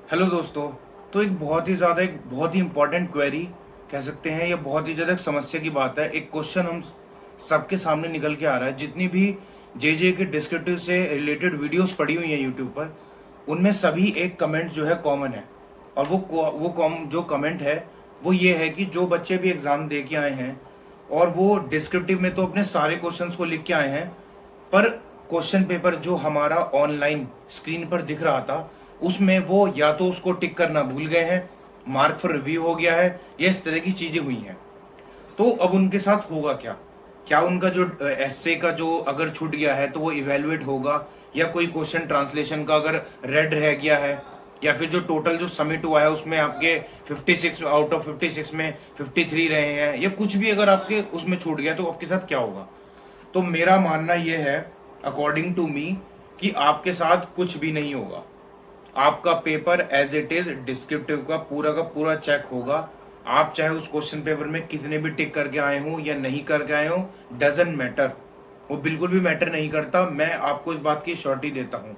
Hello दोस्तों। तो एक बहुत ही इंपॉर्टेंट क्वेरी कह सकते हैं, या बहुत ही ज़्यादा एक समस्या की बात है। एक क्वेश्चन हम सबके सामने निकल के आ रहा है। जितनी भी जे के डिस्क्रिप्टिव से रिलेटेड वीडियोस पड़ी हुई हैं यूट्यूब पर, उनमें सभी एक कमेंट जो है कॉमन है। और जो कमेंट है वो ये है कि जो बच्चे भी एग्ज़ाम दे के आए हैं और वो डिस्क्रिप्टिव में तो अपने सारे क्वेश्चंस को लिख के आए हैं, पर क्वेश्चन पेपर जो हमारा ऑनलाइन स्क्रीन पर दिख रहा था उसमें वो या तो उसको टिक करना भूल गए हैं, मार्क फॉर रिव्यू हो गया है, या इस तरह की चीजें हुई हैं। तो अब उनके साथ होगा क्या? क्या उनका जो एस्से का जो अगर छूट गया है तो वो इवेलुएट होगा, या कोई क्वेश्चन ट्रांसलेशन का अगर रेड रह गया है, या फिर जो टोटल जो सबमिट हुआ है उसमें आपके 56 आउट ऑफ 56 में 53 रहे हैं, या कुछ भी अगर आपके उसमें छूट गया तो आपके साथ क्या होगा? तो मेरा मानना यह है, अकॉर्डिंग टू मी, कि आपके साथ कुछ भी नहीं होगा। आपका paper as it is descriptive का पूरा चेक होगा। आप चाहे उस क्वेश्चन पेपर में कितने भी टिक करके आए हो या नहीं करके आए हो, डजेंट मैटर। वो बिल्कुल भी मैटर नहीं करता। मैं आपको इस बात की श्योरिटी देता हूँ।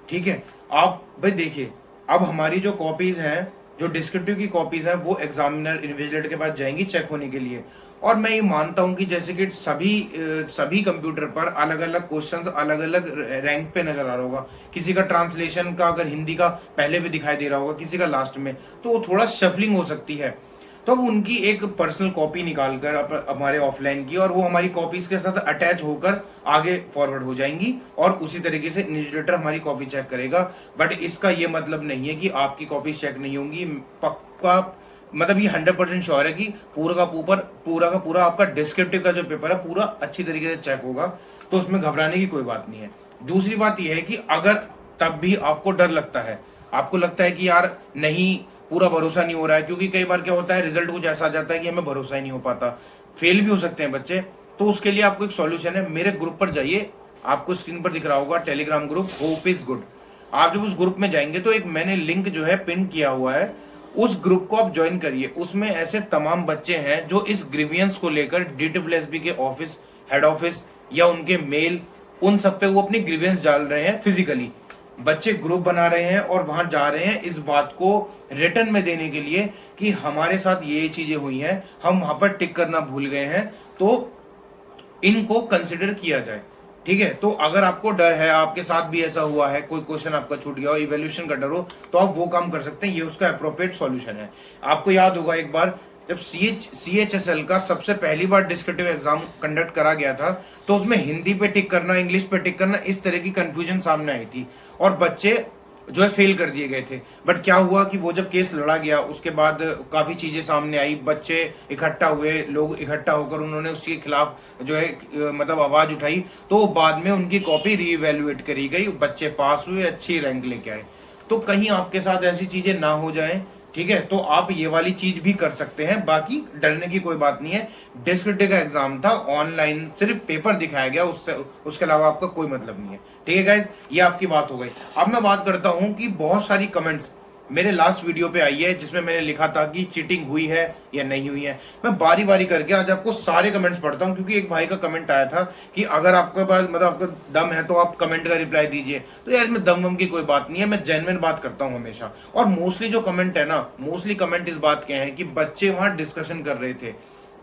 ठीक है। आप भाई देखिए, अब हमारी जो कॉपीज हैं, जो डिस्क्रिप्टिव की कॉपीज हैं, वो एग्जामिनर इन्विजिलेटर के पास जाएंगी चेक होने के लिए। और मैं ये मानता हूं कि जैसे कि सभी कंप्यूटर पर अलग अलग क्वेश्चंस अलग अलग रैंक पे नजर आ रहा होगा। किसी का ट्रांसलेशन का अगर हिंदी का पहले भी दिखाई दे रहा होगा, किसी का लास्ट में, तो वो थोड़ा शफलिंग हो सकती है। तो अब उनकी एक पर्सनल कॉपी निकालकर हमारे ऑफलाइन की, और वो हमारी कॉपीज के साथ अटैच होकर आगे फॉरवर्ड हो जाएंगी, और उसी तरीके से इन्विजिलेटर हमारी कॉपी चेक करेगा। बट इसका ये मतलब नहीं है कि आपकी कॉपी चेक नहीं होंगी। पक्का, मतलब ये 100% श्योर है कि पूरा का पूरा आपका डिस्क्रिप्टिव का जो पेपर है पूरा अच्छी तरीके से चेक होगा। तो उसमें घबराने की कोई बात नहीं है। दूसरी बात यह है कि अगर तब भी आपको डर लगता है, आपको लगता है कि यार नहीं, पूरा भरोसा नहीं हो रहा है, क्योंकि कई बार क्या होता है, रिजल्ट कुछ ऐसा आ जाता है कि हमें भरोसा ही नहीं हो पाता, फेल भी हो सकते हैं बच्चे। तो उसके लिए आपको एक सॉल्यूशन है, मेरे ग्रुप पर जाइए। आपको स्क्रीन पर दिख रहा होगा Telegram group, hope is good. आप जब उस ग्रुप में जाएंगे तो एक मैंने लिंक जो है पिन किया हुआ है, उस ग्रुप को आप ज्वाइन करिए। उसमें ऐसे तमाम बच्चे हैं जो इस ग्रीवियंस को लेकर DSSB के ऑफिस, हेड ऑफिस, या उनके मेल, उन सब पे वो अपनी ग्रीवियंस डाल रहे हैं फिजिकली। बच्चे ग्रुप बना रहे हैं और वहां जा रहे हैं इस बात को रिटर्न में देने के लिए कि हमारे साथ ये चीजें हुई हैं, हम वहां पर टिक करना भूल गए हैं, तो इनको कंसिडर किया जाए। ठीक है। तो अगर आपको डर है, आपके साथ भी ऐसा हुआ है, कोई क्वेश्चन आपका छूट गया हो, इवैल्यूएशन का डर हो, तो आप वो काम कर सकते हैं। ये उसका अप्रोप्रिएट सॉल्यूशन है। आपको याद होगा एक बार जब CHSL का सबसे पहली बार डिस्क्रिप्टिव एग्जाम कंडक्ट करा गया था, तो उसमें हिंदी पे टिक करना, इंग्लिश पे टिक करना, इस तरह की कंफ्यूजन सामने आई थी, और बच्चे जो है फेल कर दिए गए थे। बट क्या हुआ कि वो जब केस लड़ा गया उसके बाद काफी चीजें सामने आई, बच्चे इकट्ठा हुए, लोग इकट्ठा होकर उन्होंने उसके खिलाफ जो है मतलब आवाज उठाई, तो बाद में उनकी कॉपी रीइवेल्युएट करी गई, बच्चे पास हुए, अच्छी रैंक लेके आए। तो कहीं आपके साथ ऐसी चीजें ना हो जाएं। ठीक है। तो आप ये वाली चीज भी कर सकते हैं, बाकी डरने की कोई बात नहीं है। डिस्क्रिप्टिव का एग्जाम था, ऑनलाइन सिर्फ पेपर दिखाया गया, उससे उसके अलावा आपका कोई मतलब नहीं है। ठीक है गाइज, ये आपकी बात हो गई। अब मैं बात करता हूं कि बहुत सारी कमेंट्स मेरे लास्ट वीडियो पे आई है जिसमें मैंने लिखा था कि चीटिंग हुई है या नहीं हुई है। मैं बारी बारी करके आज आपको सारे कमेंट्स पढ़ता हूं, क्योंकि एक भाई का कमेंट आया था कि अगर आपके पास मतलब आपका दम है तो आप कमेंट का रिप्लाई दीजिए। तो यार इसमें दम वम की कोई बात नहीं है, मैं जेन्युइन बात करता हूं हमेशा। और मोस्टली जो कमेंट है ना, मोस्टली कमेंट इस बात के हैं कि बच्चे वहां डिस्कशन कर रहे थे।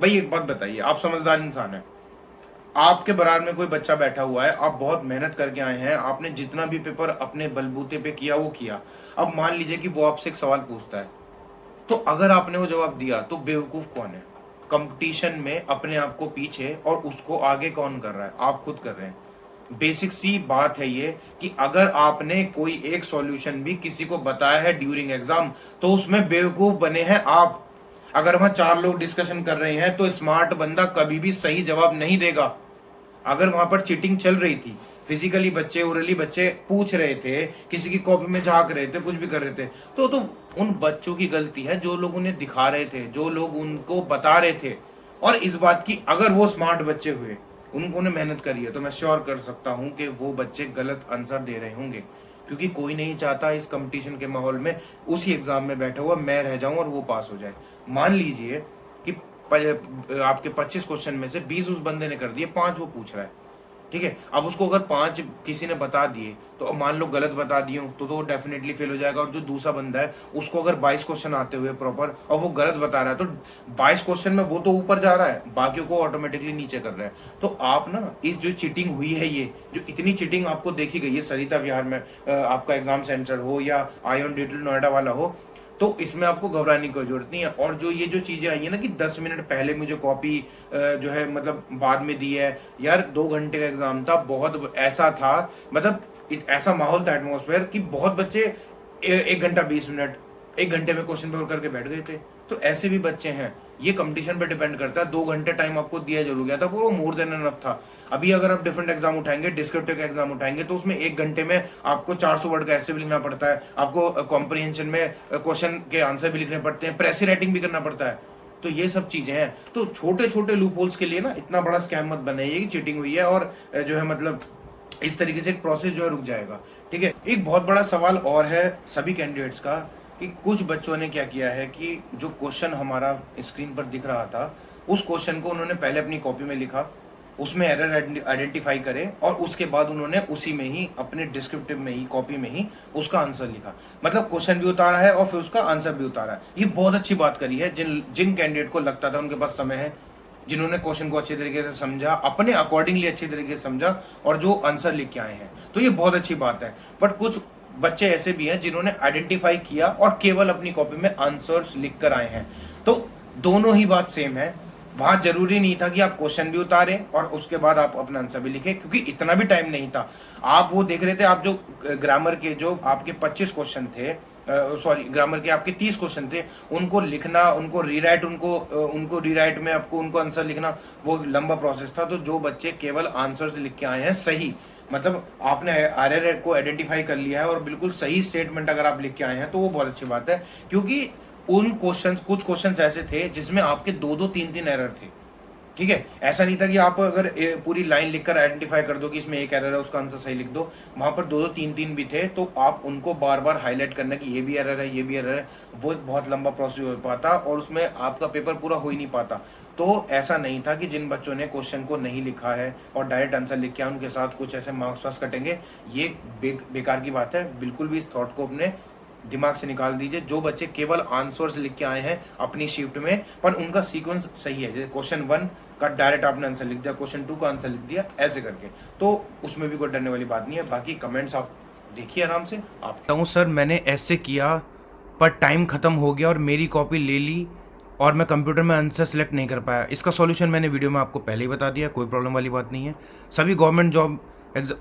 भाई एक बात बताइए, आप समझदार इंसान है, आपके बराबर में कोई बच्चा बैठा हुआ है, आप बहुत मेहनत करके आए हैं, आपने जितना भी पेपर अपने बलबूते पे किया वो किया। अब मान लीजिए कि वो आपसे एक सवाल पूछता है, तो अगर आपने वो जवाब दिया तो बेवकूफ कौन है? कंपटीशन में अपने आप को पीछे और उसको आगे कौन कर रहा है? आप खुद कर रहे हैं। बेसिक सी बात है ये कि अगर आपने कोई एक सॉल्यूशन भी किसी को बताया है ड्यूरिंग एग्जाम, तो उसमें बेवकूफ बने हैं आप। अगर वहां 4 लोग डिस्कशन कर रहे हैं तो स्मार्ट बंदा कभी भी सही जवाब नहीं देगा। अगर वहां पर चीटिंग चल रही थी, फिजिकली बच्चे, ओरली बच्चे पूछ रहे थे, किसी की कॉपी में झांक रहे थे, कुछ भी कर रहे थे, तो उन बच्चों की गलती है जो लोग उन्हें दिखा रहे थे, जो लोग उनको बता रहे थे। और इस बात की अगर वो स्मार्ट बच्चे हुए, उन्होंने मेहनत करी है, तो मैं श्योर कर सकता हूं कि वो बच्चे गलत आंसर दे रहे होंगे। क्योंकि कोई नहीं चाहता इस कंपटीशन के माहौल में उसी एग्जाम में बैठा हुआ मैं रह जाऊं और वो पास हो जाए। मान लीजिए कि आपके 25 क्वेश्चन में से 20 उस बंदे ने कर दिए, 5 वो पूछ रहा है, ठीक है। अब उसको अगर 5 किसी ने बता दिए तो अब मान लो गलत बता दिए हो तो वो डेफिनेटली फेल हो जाएगा। और जो दूसरा बंदा है उसको अगर 22 क्वेश्चन आते हुए प्रॉपर और वो गलत बता रहा है तो 22 क्वेश्चन में वो तो ऊपर जा रहा है, बाकियों को ऑटोमेटिकली नीचे कर रहा है। तो आप ना इस जो चीटिंग हुई है, ये जो इतनी चीटिंग आपको देखी गई है सरिता विहार में, आपका एग्जाम सेंटर हो या आईओन डिजिटल नोएडा वाला हो, तो इसमें आपको घबराने की कोई जरूरत नहीं है। और जो ये जो चीजें आई है ना कि 10 मिनट पहले मुझे कॉपी जो है मतलब बाद में दी है, यार 2 घंटे का एग्जाम था, बहुत ऐसा था, मतलब ऐसा माहौल था, एटमोसफेयर कि बहुत बच्चे 1 घंटा 20 मिनट 1 घंटे में क्वेश्चन पेपर करके बैठ गए थे। तो ऐसे भी बच्चे हैं। ये कंपटीशन पे डिपेंड करता है। 2 घंटे टाइम आपको दिया जरूर गया था, वो मोर देन एनफ था। अभी अगर आप डिफरेंट एग्जाम उठाएंगे, डिस्क्रिप्टिव का एग्जाम उठाएंगे, तो उसमें 1 घंटे में आपको 400 वर्ड का ऐसे भी लिखना पड़ता है, आपको कॉम्प्रिहेंशन में क्वेश्चन के आंसर भी लिखने पड़ते हैं, प्रेसी राइटिंग भी करना पड़ता है। तो ये सब चीजें हैं। तो छोटे छोटे लूप होल्स के लिए ना इतना बड़ा स्कैम मत बनाइए कि चीटिंग हुई है और जो है मतलब इस तरीके से एक प्रोसेस जो है रुक जाएगा। ठीक है। एक बहुत बड़ा सवाल और है सभी कैंडिडेट्स का कि कुछ बच्चों ने क्या किया है कि जो क्वेश्चन हमारा स्क्रीन पर दिख रहा था उस क्वेश्चन को उन्होंने पहले अपनी कॉपी में लिखा, उसमें एरर आइडेंटिफाई करे और उसके बाद उन्होंने उसी में ही अपने डिस्क्रिप्टिव में ही कॉपी में ही उसका आंसर लिखा। मतलब क्वेश्चन भी उतारा है और फिर उसका आंसर भी उतारा है। ये बहुत अच्छी बात करी है जिन जिन कैंडिडेट को लगता था उनके पास समय है, जिन्होंने क्वेश्चन को अच्छे तरीके से समझा, अपने अकॉर्डिंगली अच्छे तरीके से समझा और जो आंसर लिख के आए हैं, तो ये बहुत अच्छी बात है। बट कुछ बच्चे ऐसे भी हैं जिन्होंने आइडेंटिफाई किया और केवल अपनी कॉपी में आंसर्स लिख कर आए हैं। तो दोनों ही बात सेम है। वहां जरूरी नहीं था कि आप क्वेश्चन भी उतारें और उसके बाद आप अपना आंसर भी लिखें, क्योंकि इतना भी टाइम नहीं था। आप वो देख रहे थे, आप जो ग्रामर के जो आपके 25 क्वेश्चन थे, सॉरी ग्रामर के आपके 30 क्वेश्चन थे, उनको लिखना, उनको रीराइट, उनको रीराइट में आपको उनको आंसर लिखना, वो लंबा प्रोसेस था। तो जो बच्चे केवल आंसर्स लिख के आए हैं सही, मतलब आपने एरर को आइडेंटिफाई कर लिया है और बिल्कुल सही स्टेटमेंट अगर आप लिख के आए हैं तो वो बहुत अच्छी बात है। क्योंकि उन क्वेश्चंस, कुछ क्वेश्चंस ऐसे थे जिसमें आपके 2-2 3-3 एरर थे। ठीक है। ऐसा नहीं था कि आप अगर पूरी लाइन लिखकर आइडेंटिफाई कर दो कि इसमें एक एरर है, उसका आंसर सही लिख दो। वहां पर 2-2 3-3 भी थे, तो आप उनको बार बार हाईलाइट करना कि ये भी एरर है, ये भी एरर है, वो बहुत लंबा प्रोसेस हो पाता और उसमें आपका पेपर पूरा हो ही नहीं पाता। तो ऐसा नहीं था कि जिन बच्चों ने क्वेश्चन को नहीं लिखा है और डायरेक्ट आंसर लिख के आए उनके साथ कुछ ऐसे मार्क्स वार्क्स कटेंगे, ये बेकार की बात है। बिल्कुल भी इस थॉट को अपने दिमाग से निकाल दीजिए। जो बच्चे केवल आंसर्स लिख के आए हैं अपनी शिफ्ट में, पर उनका सीक्वेंस सही है, जैसे क्वेश्चन 1 का डायरेक्ट आपने आंसर लिख दिया, क्वेश्चन 2 का आंसर लिख दिया, ऐसे करके, तो उसमें भी कोई डरने वाली बात नहीं है। बाकी कमेंट्स आप देखिए आराम से। आप कहूँ सर मैंने ऐसे किया पर टाइम खत्म हो गया और मेरी कॉपी ले ली और मैं कंप्यूटर में आंसर सेलेक्ट नहीं कर पाया। इसका सॉल्यूशन मैंने वीडियो में आपको पहले ही बता दिया, कोई प्रॉब्लम वाली बात नहीं है। सभी गवर्नमेंट जॉब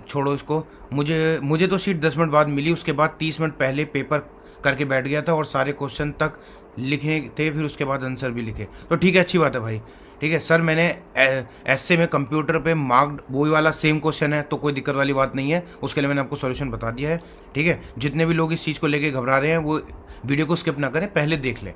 छोड़ो इसको, मुझे तो सीट 10 मिनट बाद मिली, उसके बाद 30 मिनट पहले पेपर करके बैठ गया था और सारे क्वेश्चन तक लिखे थे, फिर उसके बाद आंसर भी लिखे। तो ठीक है, अच्छी बात है भाई। ठीक है सर, मैंने ऐसे में कंप्यूटर पे मार्क्ड वही वाला सेम क्वेश्चन है, तो कोई दिक्कत वाली बात नहीं है, उसके लिए मैंने आपको सॉल्यूशन बता दिया है। ठीक है। जितने भी लोग इस चीज़ को लेके घबरा रहे हैं वो वीडियो को स्किप ना करें, पहले देख लें।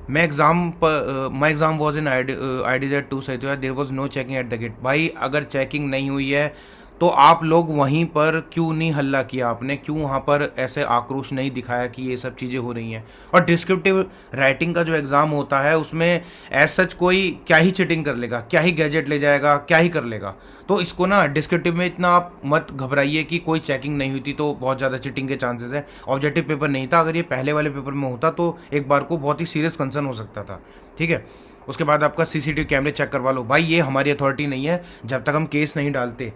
My exam was in IDZ 2 सही, there was no checking at the gate. भाई अगर चेकिंग नहीं हुई है तो आप लोग वहीं पर क्यों नहीं हल्ला किया आपने, क्यों वहाँ पर ऐसे आक्रोश नहीं दिखाया कि ये सब चीज़ें हो रही हैं। और डिस्क्रिप्टिव राइटिंग का जो एग्ज़ाम होता है उसमें एज सच कोई क्या ही चीटिंग कर लेगा, क्या ही गैजेट ले जाएगा, क्या ही कर लेगा। तो इसको ना डिस्क्रिप्टिव में इतना आप मत घबराइए कि कोई चेकिंग नहीं हुई थी तो बहुत ज़्यादा चीटिंग के चांसेस है। ऑब्जेक्टिव पेपर नहीं था, अगर ये पहले वाले पेपर में होता तो एक बार को बहुत ही सीरियस कंसर्न हो सकता था। ठीक है। उसके बाद आपका CCTV कैमरे चेक करवा लो। भाई ये हमारी अथॉरिटी नहीं है, जब तक हम केस नहीं डालते,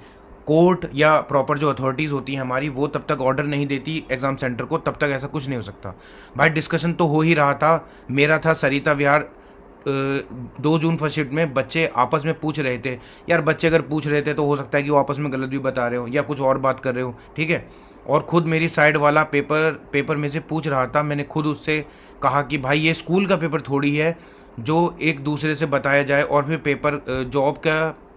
कोर्ट या प्रॉपर जो अथॉरिटीज़ होती हैं हमारी, वो तब तक ऑर्डर नहीं देती एग्ज़ाम सेंटर को, तब तक ऐसा कुछ नहीं हो सकता। भाई डिस्कशन तो हो ही रहा था, मेरा था सरिता विहार 2 जून फर्स्ट शिफ्ट में, बच्चे आपस में पूछ रहे थे। यार बच्चे अगर पूछ रहे थे तो हो सकता है कि वो आपस में गलत भी बता रहे हो या कुछ और बात कर रहे हो। ठीक है। और खुद मेरी साइड वाला पेपर में से पूछ रहा था, मैंने खुद उससे कहा कि भाई ये स्कूल का पेपर थोड़ी है जो एक दूसरे से बताया जाए और फिर पेपर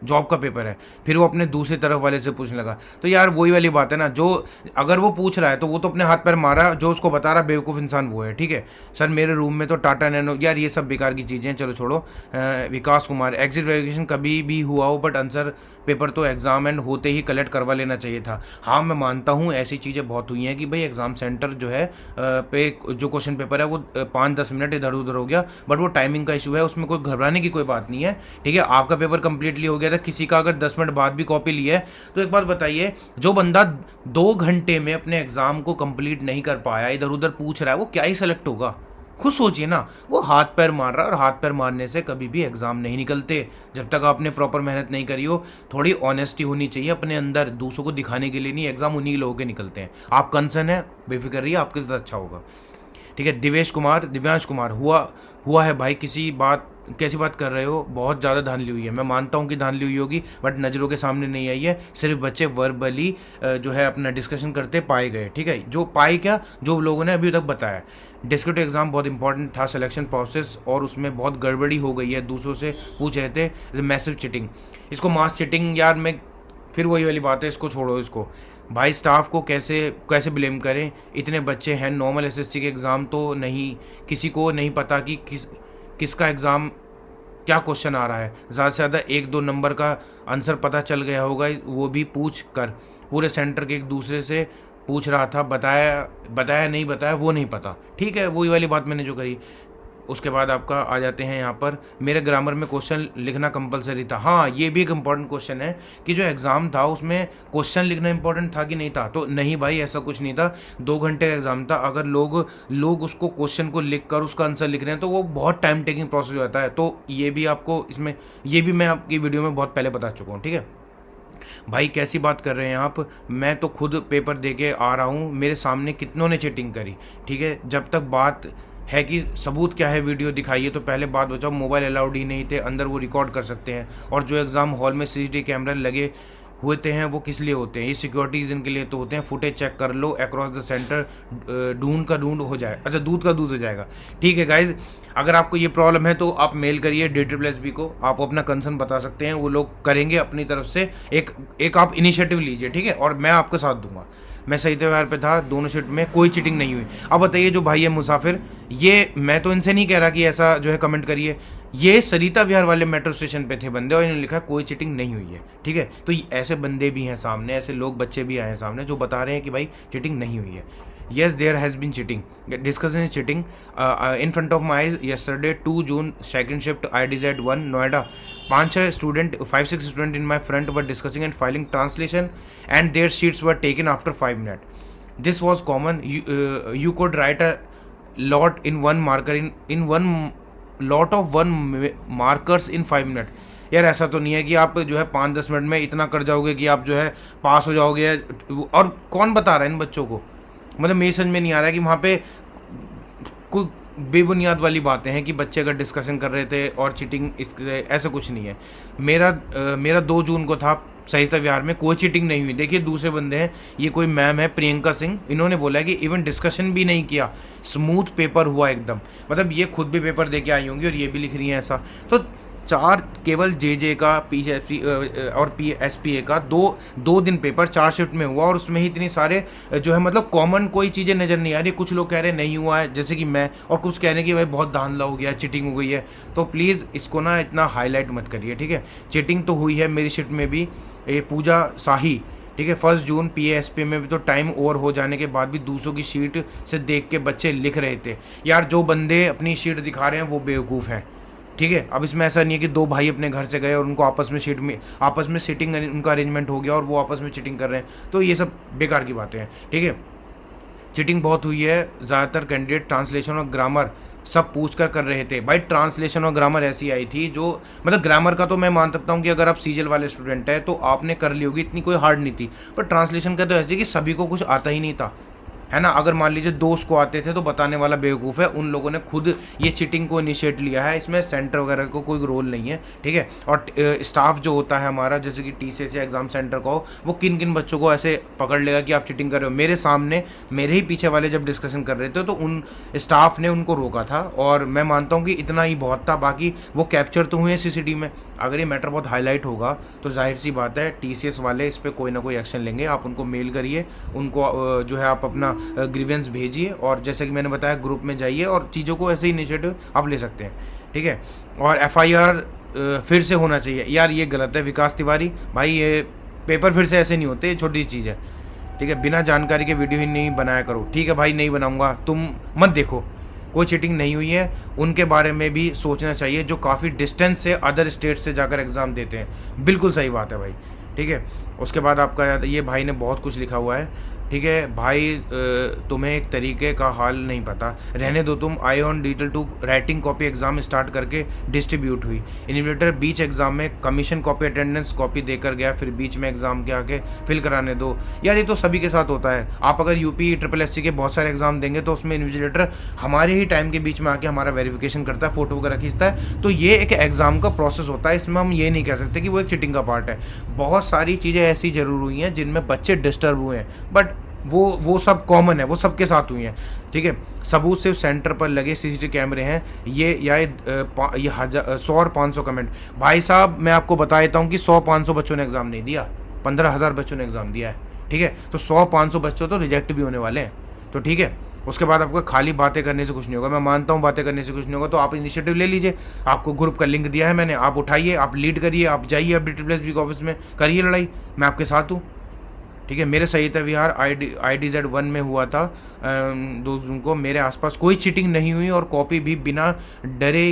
जॉब का पेपर है, फिर वो अपने दूसरी तरफ वाले से पूछने लगा। तो यार वही वाली बात है ना, जो अगर वो पूछ रहा है तो वो तो अपने हाथ पैर मारा, जो उसको बता रहा बेवकूफ़ इंसान वो है। ठीक है सर, मेरे रूम में तो टाटा नैनो, यार ये सब बेकार की चीज़ें, चलो छोड़ो। विकास कुमार, एग्जिट वेरिफिकेशन कभी भी हुआ हो बट आंसर पेपर तो एग्जाम एंड होते ही कलेक्ट करवा लेना चाहिए था। हाँ मैं मानता हूँ ऐसी चीज़ें बहुत हुई हैं कि भाई एग्जाम सेंटर जो है पे जो क्वेश्चन पेपर है वो 5-10 मिनट इधर उधर हो गया, बट वो टाइमिंग का इशू है, उसमें कोई घबराने की कोई बात नहीं है। ठीक है। आपका पेपर कंप्लीटली हो गया था, किसी का अगर 10 मिनट बाद भी कॉपी लिया है तो एक बात बताइए, जो बंदा 2 घंटे में अपने एग्जाम को कंप्लीट नहीं कर पाया, इधर उधर पूछ रहा है, वो क्या ही सेलेक्ट होगा? खुद सोचिए ना, वो हाथ पैर मार रहा है, और हाथ पैर मारने से कभी भी एग्जाम नहीं निकलते जब तक आपने प्रॉपर मेहनत नहीं करी हो। थोड़ी ऑनेस्टी होनी चाहिए अपने अंदर, दूसरों को दिखाने के लिए नहीं, एग्जाम उन्हीं लोगों के निकलते हैं। आप कंसर्न है, बेफिक्र रहिए, आपके साथ अच्छा होगा। ठीक है, दिव्यांश कुमार, हुआ है भाई, कैसी बात कर रहे हो? बहुत ज़्यादा धांधली हुई है। मैं मानता हूँ कि धांधली हुई होगी, बट नज़रों के सामने नहीं आई है। सिर्फ बच्चे वर्बली जो है अपना डिस्कशन करते पाए गए। ठीक है, जो पाए क्या, जो लोगों ने अभी तक बताया। डिस्क्रिप्टिव एग्जाम बहुत इंपॉर्टेंट था, सिलेक्शन प्रोसेस, और उसमें बहुत गड़बड़ी हो गई है, दूसरों से पूछ रहे थे, मैसिव चिटिंग। इसको मास चिटिंग, यार मैं फिर वही वाली बात है, इसको छोड़ो। इसको भाई स्टाफ को कैसे कैसे ब्लेम करें? इतने बच्चे हैं, नॉर्मल एसएससी के एग्ज़ाम तो नहीं, किसी को नहीं पता कि किसका एग्ज़ाम क्या क्वेश्चन आ रहा है। ज़्यादा से ज़्यादा 1-2 नंबर का आंसर पता चल गया होगा, वो भी पूछ कर। पूरे सेंटर के एक दूसरे से पूछ रहा था, बताया नहीं बताया वो नहीं पता। ठीक है, वही वाली बात मैंने जो करी। उसके बाद आपका आ जाते हैं यहाँ पर, मेरे ग्रामर में क्वेश्चन लिखना कंपलसरी था। हाँ, ये भी एक इम्पॉर्टेंट क्वेश्चन है कि जो एग्ज़ाम था उसमें क्वेश्चन लिखना इंपॉर्टेंट था कि नहीं था? तो नहीं भाई, ऐसा कुछ नहीं था। 2 घंटे का एग्ज़ाम था, अगर लोग उसको क्वेश्चन को लिख कर उसका आंसर लिख रहे हैं तो वो बहुत टाइम टेकिंग प्रोसेस हो जाता है। तो ये भी आपको इसमें, ये भी मैं आपकी वीडियो में बहुत पहले बता चुका हूँ। ठीक है भाई, कैसी बात कर रहे हैं आप? मैं तो खुद पेपर दे के आ रहा हूँ, मेरे सामने कितनों ने चीटिंग करी। ठीक है, जब तक बात है कि सबूत क्या है, वीडियो दिखाइए, तो पहले बात बचाओ। मोबाइल अलाउड ही नहीं थे, अंदर वो रिकॉर्ड कर सकते हैं। और जो एग्ज़ाम हॉल में सीसीटीवी कैमरा लगे होते हैं वो किस लिए होते हैं? ये सिक्योरिटी रीजन के लिए तो होते हैं। फुटेज चेक कर लो, अक्रॉस द सेंटर ढूंढ का ढूंढ हो जाए, अच्छा दूध का दूध हो जाएगा। ठीक है गाइज, अगर आपको ये प्रॉब्लम है तो आप मेल करिए DSSB को, आप अपना कंसर्न बता सकते हैं, वो लोग करेंगे अपनी तरफ से। एक आप इनिशिएटिव लीजिए, ठीक है, और मैं आपका साथ दूंगा। मैं सही त्यौहार पे था, दोनों शिफ्ट में कोई चीटिंग नहीं हुई। अब बताइए, जो भाई है मुसाफिर, ये मैं तो इनसे नहीं कह रहा कि ऐसा जो है कमेंट करिए, ये सरिता विहार वाले मेट्रो स्टेशन पे थे बंदे, और इन्होंने लिखा कोई चीटिंग नहीं हुई है। ठीक है, तो ऐसे बंदे भी हैं सामने, ऐसे लोग बच्चे भी आए हैं सामने जो बता रहे हैं कि भाई चीटिंग नहीं हुई है। Yes, there has been cheating. Discussion is cheating. In front of my eyes, yesterday, 2 June, second shift, IDZ1, Noida. 5-6 student, 5-6 student in my front were discussing and filing translation, and their sheets were taken after 5 minutes. This was common. You could write a lot in one marker in one lot of one markers in 5 minutes. यार ऐसा तो नहीं है कि आप जो है 5-10 minute में इतना कर जाओगे कि आप जो है पास हो जाओगे। और कौन बता रहा है इन बच्चों को? मतलब मेरी समझ में नहीं आ रहा है कि वहाँ पे कोई बेबुनियाद वाली बातें हैं कि बच्चे अगर डिस्कशन कर रहे थे और चीटिंग, ऐसा कुछ नहीं है। मेरा 2 जून को था सरिता विहार में, कोई चीटिंग नहीं हुई। देखिए दूसरे बंदे हैं, ये कोई मैम है प्रियंका सिंह, इन्होंने बोला है कि इवन डिस्कशन भी नहीं किया, स्मूथ पेपर हुआ एकदम। मतलब ये खुद भी पेपर दे के आई होंगी और ये भी लिख रही हैं ऐसा। तो 4 केवल JJ का, PSP और PSPA का 2 दिन पेपर 4 शिफ्ट में हुआ, और उसमें ही इतनी सारे जो है मतलब कॉमन कोई चीज़ें नज़र नहीं आ रही। कुछ लोग कह रहे हैं नहीं हुआ है, जैसे कि मैं, और कुछ कह रहे हैं कि भाई बहुत धांधला हो गया, चीटिंग हो गई है। तो प्लीज़ इसको ना इतना हाईलाइट मत करिए। ठीक है, चीटिंग तो हुई है मेरी शिफ्ट में भी। ये पूजा शाही, ठीक है, 1 जून PSP में भी तो टाइम ओवर हो जाने के बाद भी दूसरों की शीट से देख के बच्चे लिख रहे थे। यार जो बंदे अपनी शीट दिखा रहे हैं वो बेवकूफ़ हैं। ठीक है, अब इसमें ऐसा नहीं है कि 2 भाई अपने घर से गए और उनको आपस में सीटिंग उनका अरेंजमेंट हो गया और वो आपस में चीटिंग कर रहे हैं, तो ये सब बेकार की बातें हैं। ठीक है, चीटिंग बहुत हुई है। ज़्यादातर कैंडिडेट ट्रांसलेशन और ग्रामर सब पूछ कर रहे थे। भाई ट्रांसलेशन और ग्रामर ऐसी आई थी जो, मतलब ग्रामर का तो मैं मान सकता हूँ कि अगर आप सीजल वाले स्टूडेंट है तो आपने कर ली होगी, इतनी कोई हार्ड नहीं थी। पर ट्रांसलेशन का तो ऐसे कि सभी को कुछ आता ही नहीं था, है ना। अगर मान लीजिए 2 को आते थे तो बताने वाला बेवकूफ़ है। उन लोगों ने खुद ये चीटिंग को इनिशिएट लिया है, इसमें सेंटर वगैरह को कोई रोल नहीं है। ठीक है, और स्टाफ जो होता है हमारा, जैसे कि TCS या एग्ज़ाम सेंटर का हो, वो किन किन बच्चों को ऐसे पकड़ लेगा कि आप चीटिंग कर रहे हो। मेरे सामने, मेरे ही पीछे वाले जब डिस्कशन कर रहे थे तो उन स्टाफ ने उनको रोका था, और मैं मानता हूँ कि इतना ही बहुत था। बाकी वो कैप्चर तो हुए CCTV में। अगर ये मैटर बहुत हाईलाइट होगा तो जाहिर सी बात है TCS वाले इस पर कोई ना कोई एक्शन लेंगे। आप उनको मेल करिए, उनको जो है आप अपना ग्रीवेंस भेजिए, और जैसे कि मैंने बताया ग्रुप में जाइए, और चीज़ों को ऐसे इनिशिएटिव आप ले सकते हैं। ठीक है, और FIR फिर से होना चाहिए। यार ये गलत है विकास तिवारी भाई, ये पेपर फिर से ऐसे नहीं होते, छोटी चीज़ है। ठीक है, बिना जानकारी के वीडियो ही नहीं बनाया करो। ठीक है भाई, नहीं बनाऊंगा, तुम मत देखो। कोई चीटिंग नहीं हुई है, उनके बारे में भी सोचना चाहिए जो काफ़ी डिस्टेंस से अदर स्टेट से जाकर एग्ज़ाम देते हैं। बिल्कुल सही बात है भाई, ठीक है। उसके बाद आपका ये भाई ने बहुत कुछ लिखा हुआ है, ठीक है भाई, तुम्हें एक तरीके का हाल नहीं पता, रहने दो तुम, आई ऑन detail to writing copy exam start करके डिस्ट्रीब्यूट हुई, इन्विजिलेटर बीच एग्जाम में कमीशन कॉपी अटेंडेंस कॉपी देकर गया, फिर बीच में एग्जाम के आके फिल कराने दो। यार ये तो सभी के साथ होता है। आप अगर यूपी ट्रिपल एस सी के बहुत सारे एग्जाम देंगे तो उसमें इन्विजिलेटर हमारे ही टाइम के बीच में आके हमारा वेरिफिकेशन करता है, फोटो वगैरह खींचता है। तो ये एक एग्जाम का प्रोसेस होता है, इसमें हम ये नहीं कह सकते कि वो एक चीटिंग का पार्ट है। बहुत सारी चीज़ें ऐसी जरूर हुई हैं जिनमें बच्चे डिस्टर्ब हुए हैं, बट वो सब कॉमन है, वो सबके साथ हुई हैं, ठीक है। सबूत सिर्फ सेंटर पर लगे सीसीटीवी कैमरे हैं, ये 100 और 500 कमेंट। भाई साहब मैं आपको बता देता हूँ कि 100-500 बच्चों ने एग्ज़ाम नहीं दिया, 15,000 बच्चों ने एग्ज़ाम दिया है, ठीक है। तो 100-500 बच्चों तो रिजेक्ट भी होने वाले हैं, तो ठीक है। उसके बाद आपको खाली बातें करने से कुछ नहीं होगा, मैं मानता हूँ बातें करने से कुछ नहीं होगा, तो आप इनिशिएटिव ले लीजिए। आपको ग्रुप का लिंक दिया है मैंने, आप उठाइए, आप लीड करिए, आप जाइए अब DSSB ऑफिस में करिए लड़ाई, मैं आपके साथ हूँ, ठीक है। मेरे सहिता विहार IDZ1 में हुआ था 2 जून को, मेरे आसपास कोई चीटिंग नहीं हुई और कॉपी भी बिना डरे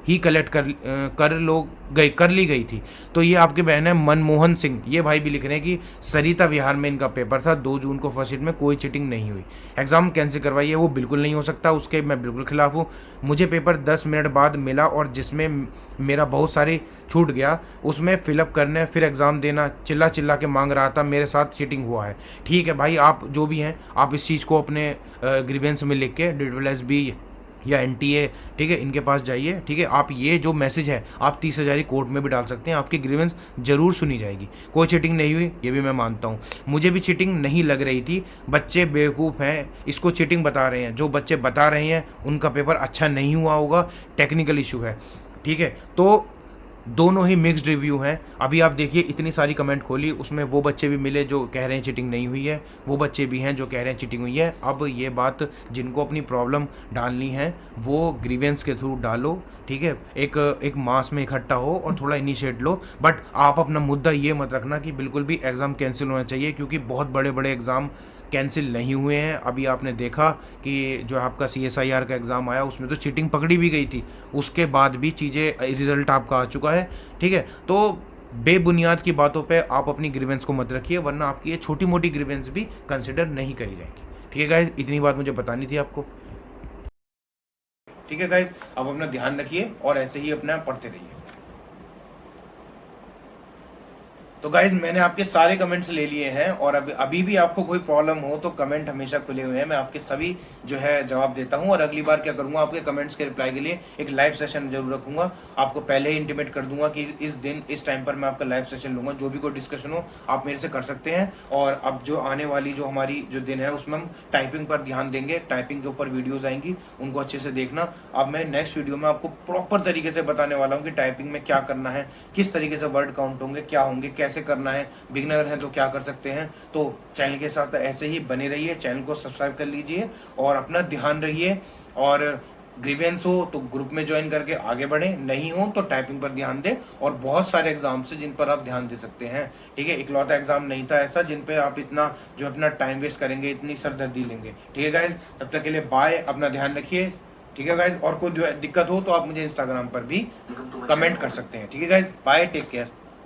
ही कलेक्ट कर ली गई थी। तो ये आपके बहन है मनमोहन सिंह, ये भाई भी लिख रहे हैं कि सरिता विहार में इनका पेपर था 2 जून को, फर्स्ट शीट में कोई चीटिंग नहीं हुई, एग्ज़ाम कैंसिल करवाइए। वो बिल्कुल नहीं हो सकता, उसके मैं बिल्कुल खिलाफ हूँ। मुझे पेपर 10 मिनट बाद मिला और जिसमें मेरा बहुत सारी छूट गया, उसमें फिलअप करने फिर एग्ज़ाम देना, चिल्ला चिल्ला के मांग रहा था, मेरे साथ चीटिंग हुआ है। ठीक है भाई, आप जो भी हैं आप इस चीज़ को अपने ग्रीवेंस में लिख के DSSB या NTA, ठीक है, इनके पास जाइए, ठीक है। आप ये जो मैसेज है आप 30,000 कोर्ट में भी डाल सकते हैं, आपकी ग्रीवेंस जरूर सुनी जाएगी। कोई चीटिंग नहीं हुई ये भी मैं मानता हूँ, मुझे भी चीटिंग नहीं लग रही थी, बच्चे बेवकूफ़ हैं, इसको चीटिंग बता रहे हैं। जो बच्चे बता रहे हैं उनका पेपर अच्छा नहीं हुआ होगा, टेक्निकल इशू है, ठीक है। तो दोनों ही मिक्स्ड रिव्यू हैं। अभी आप देखिए इतनी सारी कमेंट खोली, उसमें वो बच्चे भी मिले जो कह रहे हैं चीटिंग नहीं हुई है, वो बच्चे भी हैं जो कह रहे हैं चीटिंग हुई है। अब ये बात जिनको अपनी प्रॉब्लम डालनी है वो ग्रीवेंस के थ्रू डालो, ठीक है। एक मास में इकट्ठा हो और थोड़ा इनिशिएट लो, बट आप अपना मुद्दा ये मत रखना कि बिल्कुल भी एग्ज़ाम कैंसिल होना चाहिए, क्योंकि बहुत बड़े बड़े एग्ज़ाम कैंसिल नहीं हुए हैं। अभी आपने देखा कि जो आपका CSIR का एग्ज़ाम आया उसमें तो चीटिंग पकड़ी भी गई थी, उसके बाद भी चीज़ें रिजल्ट आपका आ चुका है, ठीक है। तो बेबुनियाद की बातों पे आप अपनी ग्रीवेंस को मत रखिए, वरना आपकी ये छोटी मोटी ग्रीवेंस भी कंसिडर नहीं करी जाएगी, ठीक है गाइज। इतनी बात मुझे बतानी थी आपको, ठीक है गाइज। आप अपना ध्यान रखिए और ऐसे ही अपना पढ़ते रहिए। तो गाइज मैंने आपके सारे कमेंट्स ले लिए हैं और अभी भी आपको कोई प्रॉब्लम हो तो कमेंट हमेशा खुले हुए हैं, मैं आपके सभी जो है जवाब देता हूं। और अगली बार क्या करूंगा, आपके कमेंट्स के रिप्लाई के लिए एक लाइव सेशन जरूर रखूंगा, आपको पहले ही इंटीमेट कर दूंगा कि इस दिन इस टाइम पर मैं आपका लाइव सेशन लूंगा। जो भी कोई डिस्कशन हो आप मेरे से कर सकते हैं। और अब जो आने वाली जो हमारी जो दिन है उसमें हम टाइपिंग पर ध्यान देंगे, टाइपिंग के ऊपर वीडियोज आएंगी, उनको अच्छे से देखना। अब मैं नेक्स्ट वीडियो में आपको प्रॉपर तरीके से बताने वाला हूँ कि टाइपिंग में क्या करना है, किस तरीके से वर्ड काउंट होंगे, क्या होंगे, कैसे करना है, बिगनर हैं तो क्या कर सकते हैं। तो चैनल के साथ ऐसे ही बने रहिए, चैनल को सब्सक्राइब कर लीजिए और अपना ध्यान रखिए। और ग्रीवेंस हो तो ग्रुप में ज्वाइन करके आगे बढ़े, नहीं हो तो टाइपिंग पर ध्यान दें। और बहुत सारे एग्जाम से जिन पर आप ध्यान दे सकते हैं, ठीक है। इकलौता एग्जाम नहीं था ऐसा जिन पे आप इतना जो अपना टाइम वेस्ट करेंगे, इतनी सरदर्दी लेंगे, ठीक है गाइज। तब तक के लिए बाय, अपना ध्यान रखिए, ठीक है गाइज। और कोई दिक्कत हो तो आप मुझे इंस्टाग्राम पर भी कमेंट कर सकते हैं, ठीक है गाइज। Bye, take care.